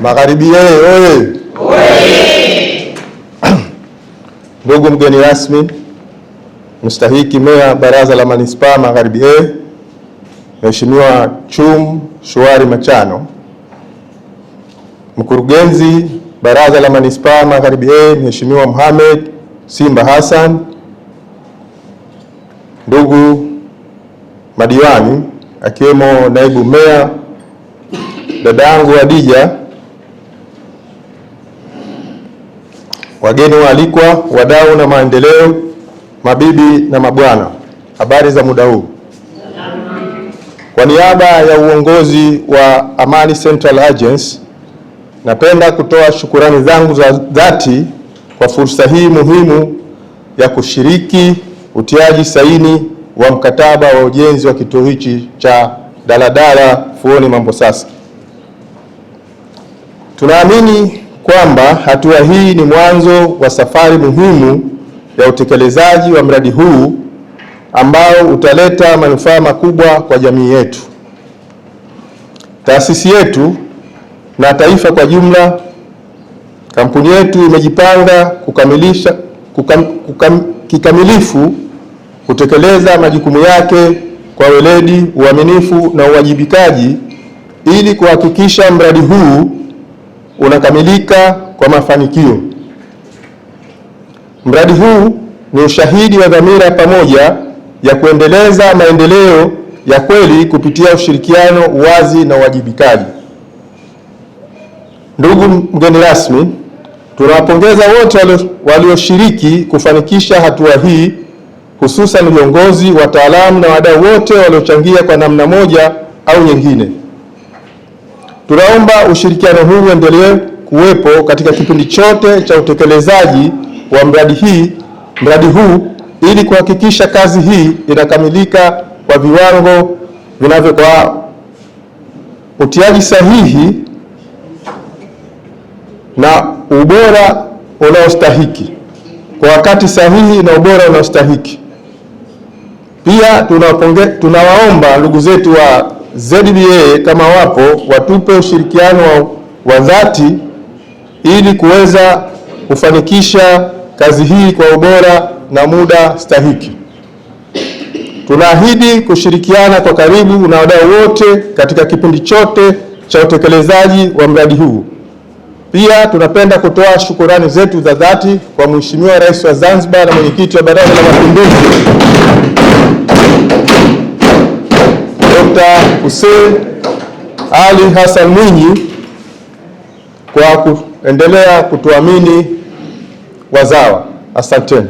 Magharibi oye! Ndugu mgeni rasmi, mstahiki meya baraza la manispaa Magharibi Mheshimiwa Chum Shwari Machano, mkurugenzi baraza la manispaa Magharibi Mheshimiwa Mohamed Simba Hassan, ndugu madiwani akiwemo naibu meya dada yangu Adija, wageni waalikwa, wadau na maendeleo, mabibi na mabwana, habari za muda huu. Kwa niaba ya uongozi wa Amani Central Agency, napenda kutoa shukurani zangu za dhati kwa fursa hii muhimu ya kushiriki utiaji saini wa mkataba wa ujenzi wa kituo hichi cha daladala Fuoni Mambo Sasa. Tunaamini kwamba hatua hii ni mwanzo wa safari muhimu ya utekelezaji wa mradi huu ambao utaleta manufaa makubwa kwa jamii yetu, taasisi yetu na taifa kwa jumla. Kampuni yetu imejipanga kikamilifu kutekeleza majukumu yake kwa weledi, uaminifu na uwajibikaji ili kuhakikisha mradi huu unakamilika kwa mafanikio. Mradi huu ni ushahidi wa dhamira pamoja ya kuendeleza maendeleo ya kweli kupitia ushirikiano, uwazi na uwajibikaji. Ndugu mgeni rasmi, tunawapongeza wote walioshiriki kufanikisha hatua hii, hususan viongozi, wataalamu na wadau wote waliochangia kwa namna moja au nyingine. Tunaomba ushirikiano huu uendelee kuwepo katika kipindi chote cha utekelezaji wa mradi huu ili kuhakikisha kazi hii inakamilika kwa viwango vinavyokuwa utiaji sahihi na ubora unaostahiki kwa wakati sahihi na ubora unaostahiki. Pia tunawaomba ndugu zetu wa ZBA kama wapo, watupe ushirikiano wa dhati ili kuweza kufanikisha kazi hii kwa ubora na muda stahiki. Tunaahidi kushirikiana kwa karibu na wadau wote katika kipindi chote cha utekelezaji wa mradi huu. Pia tunapenda kutoa shukurani zetu za dhati kwa Mheshimiwa Rais wa Zanzibar na Mwenyekiti wa Baraza la Mapinduzi Dr. Hussein Ali Hassan Mwinyi kwa kuendelea kutuamini wazawa. Asanteni.